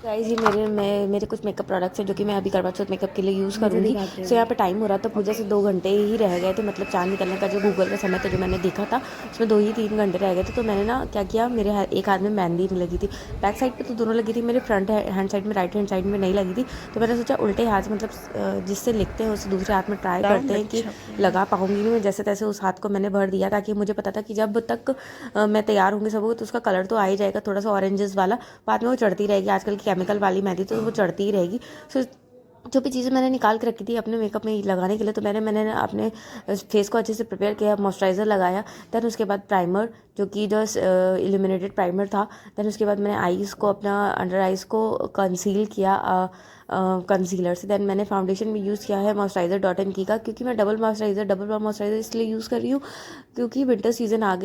Guys ये मेरे कुछ मेकअप प्रोडक्ट्स हैं जो कि मैं अभी करवा चौथ मेकअप के लिए यूज़ करूँगी। सो यहाँ पे टाइम हो रहा था, पूजा से 2 घंटे ही रह गए थे, मतलब चाँद निकलने का जो गूगल का समय था जो मैंने देखा था उसमें 2 ही 3 घंटे रह गए थे। तो मैंने ना क्या किया, मेरे एक हाथ में मेहंदी नहीं लगी थी, बैक साइड पे तो दोनों लगी थी, मेरे फ्रंट हैंड साइड में, राइट हैंड साइड में नहीं लगी थी। तो मैंने सोचा उल्टे हाथ से, मतलब जिससे लिखते हैं उसे दूसरे हाथ में ट्राई करते हैं कि लगा पाऊँगी नहीं मैं। जैसे तैसे उस हाथ को मैंने भर दिया, ताकि मुझे पता था कि जब तक मैं तैयार होंगी सब तो उसका कलर तो आ ही जाएगा, थोड़ा सा ऑरेंजेस वाला, बाद में वो चढ़ती रहेगी। आजकल की केमिकल वाली मेहंदी तो वो चढ़ती ही रहेगी। सो जो भी चीज़ें मैंने निकाल के रखी थी अपने मेकअप में लगाने के लिए, तो मैंने अपने फेस को अच्छे से प्रिपेयर किया, मॉइस्चराइज़र लगाया, देन उसके बाद प्राइमर, जो कि जो इल्यूमिनेटेड प्राइमर था। देन उसके बाद मैंने आईज़ को, अपना अंडर आईज़ को कंसील किया कंसीलर से। देन मैंने फाउंडेशन में यूज़ किया है मॉइस्चराइज़र डॉट एंड की का, क्योंकि मैं डबल मॉइस्चराइज़र इसलिए यूज़ कर रही हूँ क्योंकि विंटर सीज़न आ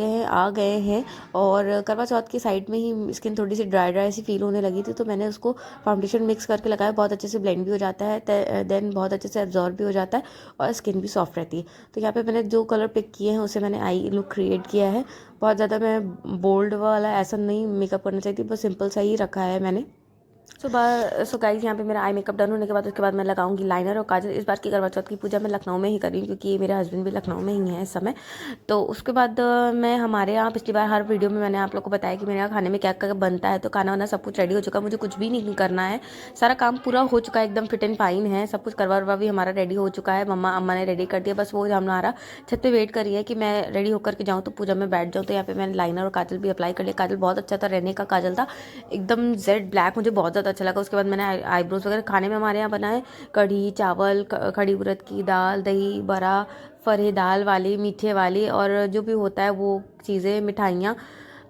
गए हैं और करवा चौथ के साइड में ही स्किन थोड़ी सी ड्राई सी फील होने लगी थी। तो मैंने उसको फाउंडेशन मिक्स करके लगाया, बहुत अच्छे से ब्लेंड भी हो जाता है, देन बहुत अच्छे से एब्जॉर्ब भी हो जाता है और स्किन भी सॉफ्ट रहती है। तो यहाँ पे मैंने जो कलर पिक किए हैं उसे मैंने आई लुक क्रिएट किया है। बहुत ज़्यादा मैं बोल्ड वाला ऐसा नहीं मेकअप करना चाहती, बस सिंपल सा ही रखा है मैंने। सो गाइस यहाँ पे मेरा आई मेकअप डन होने के बाद उसके बाद मैं लगाऊंगी लाइनर और काजल। इस बार की करवा चौथ की पूजा मैं लखनऊ में ही करी, क्योंकि मेरे हस्बैंड भी लखनऊ में ही हैं इस समय। तो उसके बाद मैं हमारे यहाँ पिछली बार हर वीडियो में मैंने आप लोग को बताया कि मेरे यहाँ खाने में क्या क्या बनता है। तो खाना वाना सब कुछ रेडी हो चुका, मुझे कुछ भी नहीं करना है, सारा काम पूरा हो चुका है, एकदम फिट एंड फाइन है, सब कुछ करवा वरवा भी हमारा रेडी हो चुका है। अम्मा ने रेडी कर दिया, बस वो हमारा छत पे वेट करी है कि मैं रेडी होकर के जाऊँ तो पूजा में बैठ जाऊँ। तो यहाँ पे मैंने लाइनर और काजल भी अप्लाई कर लिया। काजल बहुत अच्छा था, रहने का काजल था, एकदम जेड ब्लैक, मुझे बहुत ज़्यादा अच्छा लगा। उसके बाद मैंने आईब्रोज वगैरह खाने में हमारे यहाँ बनाए कढ़ी चावल, खड़ी उड़द की दाल, दही बड़ा, फरे दाल वाली, मीठे वाली, और जो भी होता है वो चीज़ें, मिठाइयाँ।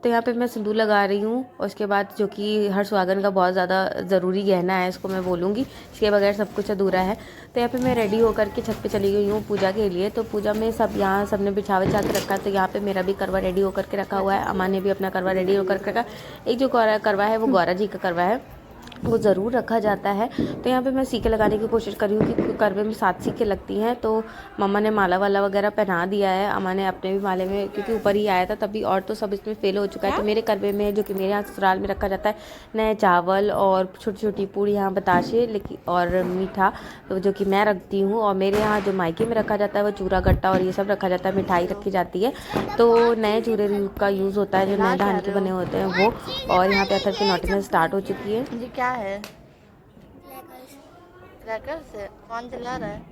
तो यहाँ पे मैं सिंदूर लगा रही हूँ, और उसके बाद जो कि हर सुहागन का बहुत ज़्यादा ज़रूरी गहना है, इसको मैं बोलूँगी, इसके बगैर सब कुछ अधूरा है। तो यहाँ पे मैं रेडी होकर के छत पे चली गई हूँ पूजा के लिए। तो पूजा में सब यहाँ सबने बिछा बिछा के रखा, तो यहाँ पे मेरा भी करवा रेडी होकर के रखा हुआ है, अम्मा ने भी अपना करवा रेडी होकर के रखा। एक जो करवा है वो गौरा जी का करवा है, वो ज़रूर रखा जाता है। तो यहाँ पे मैं सीखे लगाने की कोशिश कर रही हूँ कि करवे में 7 सीखें लगती हैं। तो मम्मा ने माला वाला वगैरह पहना दिया है, अम्मा ने अपने भी माले में, क्योंकि ऊपर ही आया था तभी, और तो सब इसमें फेल हो चुका है। तो मेरे करवे में, जो कि मेरे यहाँ ससुराल में रखा जाता है, नए चावल और छोटी छोटी पूड़ी, यहाँ बताशे लेकिन और मीठा, तो जो कि मैं रखती हूँ। और मेरे यहाँ जो मायके में रखा जाता है वो चूरा गट्टा और ये सब रखा जाता है, मिठाई रखी जाती है। तो नए चूरे का यूज़ होता है, जो नए धान के बने होते हैं वो। और यहाँ पे अथर की नोटिफिकेशन स्टार्ट हो चुकी है। जी क्या है? क्रैकर से कौन जला रहा है?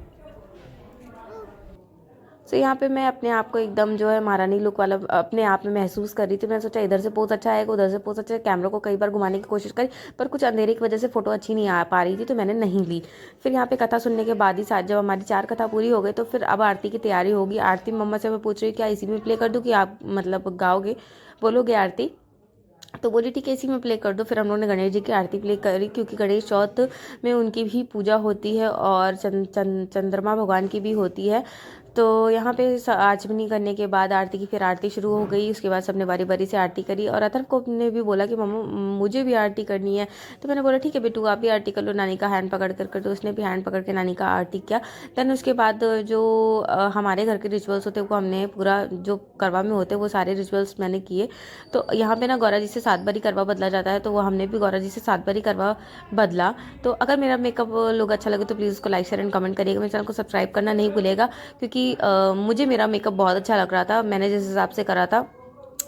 तो यहाँ पे मैं अपने आप को एकदम जो है महारानी लुक वाला अपने आप में महसूस कर रही थी। मैंने सोचा इधर से पोज अच्छा आएगा, उधर से पोज अच्छा है। कैमरा को कई बार घुमाने की कोशिश करी, पर कुछ अंधेरे की वजह से फोटो अच्छी नहीं आ पा रही थी, तो मैंने नहीं ली। फिर यहाँ पे कथा सुनने के बाद ही साथ, जब हमारी 4 कथा पूरी हो गई, तो फिर अब आरती की तैयारी होगी। आरती मम्मा से मैं पूछ रही हूँ क्या इसी में प्ले कर दूँ, कि आप मतलब गाओगे, बोलोगे आरती? तो बोली ठीक है इसी में प्ले कर दो। फिर हम लोगों ने गणेश जी की आरती प्ले करी, क्योंकि गणेश चौथ में उनकी भी पूजा होती है और चंद्रमा भगवान की भी होती है। तो यहाँ पे आचमनी करने के बाद आरती की फिर आरती शुरू हो गई। उसके बाद सबने बारी बारी से आरती करी, और अथर्व को ने भी बोला कि मम्मा मुझे भी आरती करनी है। तो मैंने बोला ठीक है बेटू आप भी आरती कर लो, नानी का हैंड पकड़ कर तो उसने भी हैंड पकड़ के नानी का आरती किया। देन उसके बाद जो हमारे घर के रिचुअल्स होते हैं वो हमने पूरा, जो करवा में होते हैं वो सारे रिचुअल्स मैंने किए। तो यहाँ पे ना गौरा जी से 7 बारी करवा बदला जाता है, तो वो हमने भी गौरा जी से 7 बारी करवा बदला। तो अगर मेरा मेकअप लुक अच्छा लगे तो प्लीज़ उसको लाइक शेयर एंड कमेंट करिएगा, मेरे चैनल को सब्सक्राइब करना नहीं भूलेगा, क्योंकि मुझे मेरा मेकअप बहुत अच्छा लग रहा था, मैंने जिस हिसाब से करा था,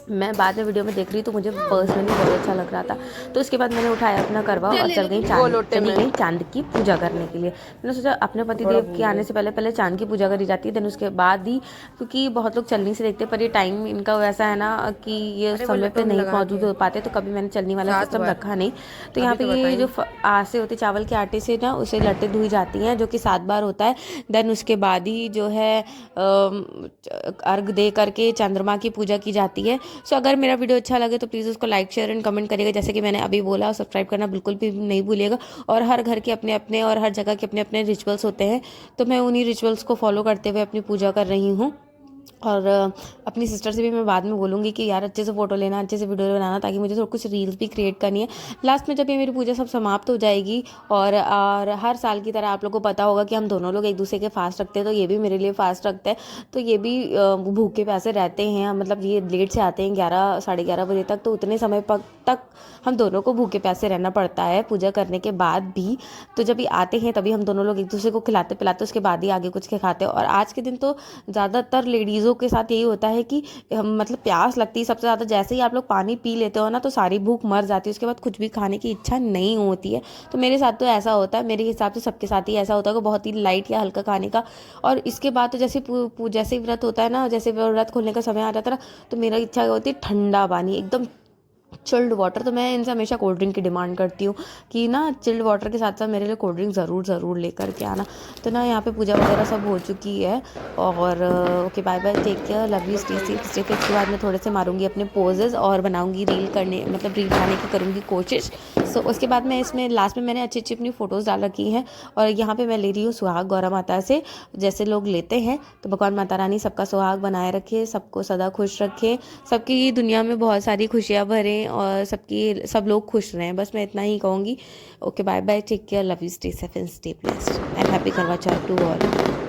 मैं बाद में वीडियो में देख रही तो मुझे पर्सनली बहुत अच्छा लग रहा था। तो उसके बाद मैंने उठाया अपना करवा और चली गई चांद की पूजा करने के लिए। मैंने सोचा अपने पतिदेव के आने से पहले पहले चांद की पूजा करी जाती है, देन उसके बाद ही, क्योंकि बहुत लोग चलनी से देखते, पर ये टाइम इनका वैसा है ना कि ये समय पे नहीं मौजूद हो पाते, तो कभी मैंने चलनी वाला सिस्टम रखा नहीं। तो यहाँ पे ये जो आसे होती चावल के आटे से ना, उसे लट्टें धुई जाती हैं, जो कि 7 बार होता है। देन उसके बाद ही जो है अर्घ दे करके चंद्रमा की पूजा की जाती है। सो अगर मेरा वीडियो अच्छा लगे तो प्लीज़ उसको लाइक शेयर एंड कमेंट करिएगा, जैसे कि मैंने अभी बोला, और सब्सक्राइब करना बिल्कुल भी नहीं भूलिएगा। और हर घर के अपने अपने और हर जगह के अपने अपने रिचुअल्स होते हैं, तो मैं उन्हीं रिचुअल्स को फॉलो करते हुए अपनी पूजा कर रही हूँ। और अपनी सिस्टर से भी मैं बाद में बोलूँगी कि यार अच्छे से फ़ोटो लेना, अच्छे से वीडियो बनाना, ताकि मुझे थोड़ा कुछ रील्स भी क्रिएट करनी है। लास्ट में जब ये मेरी पूजा सब समाप्त हो जाएगी और हर साल की तरह आप लोगों को पता होगा कि हम दोनों लोग एक दूसरे के फास्ट रखते हैं, तो ये भी मेरे लिए फास्ट रखते हैं, तो ये भी भूखे प्यासे रहते हैं। मतलब ये लेट से आते हैं 11 साढ़े 11 बजे तक, तो उतने समय तक हम दोनों को भूखे प्यासे रहना पड़ता है पूजा करने के बाद भी। तो जब ये आते हैं तभी हम दोनों लोग एक दूसरे को खिलाते पिलाते उसके बाद ही आगे कुछ के खाते हैं। और आज के दिन तो ज़्यादातर लेडीज़ों के साथ यही होता है कि मतलब प्यास लगती है सबसे ज़्यादा। जैसे ही आप लोग पानी पी लेते हो ना तो सारी भूख मर जाती है, उसके बाद कुछ भी खाने की इच्छा नहीं होती है। तो मेरे साथ तो ऐसा होता है, मेरे हिसाब से सबके साथ ही ऐसा होता है कि बहुत ही लाइट या हल्का खाने का। और इसके बाद तो जैसे ही व्रत होता है ना, जैसे व्रत खोलने का समय आ जाता है ना, तो मेरा इच्छा होती है ठंडा पानी, एकदम चिल्ड वाटर। तो मैं इनसे हमेशा कोल्ड ड्रिंक की डिमांड करती हूँ कि ना चिल्ड वाटर के साथ साथ मेरे लिए कोल्ड ड्रिंक ज़रूर लेकर के आना। तो ना यहाँ पे पूजा वगैरह सब हो चुकी है और okay bye bye, take care, love you, stay safe stay fit. इसके बाद मैं थोड़े से मारूंगी अपने पोजेज और बनाऊंगी रील बनाने की करूँगी कोशिश। सो उसके बाद मैं इसमें लास्ट में मैंने अच्छी अच्छी अपनी फ़ोटोज़ डाल रखी हैं और यहाँ पे मैं ले रही हूँ सुहाग गौरा माता से, जैसे लोग लेते हैं। तो भगवान माता रानी सबका सुहाग बनाए रखे, सबको सदा खुश रखे, सबकी दुनिया में बहुत सारी खुशियाँ भरें और सब लोग खुश रहें। बस मैं इतना ही कहूँगी। Okay bye bye, take care, love you, stay safe and stay blessed and happy Karva Chauth to all.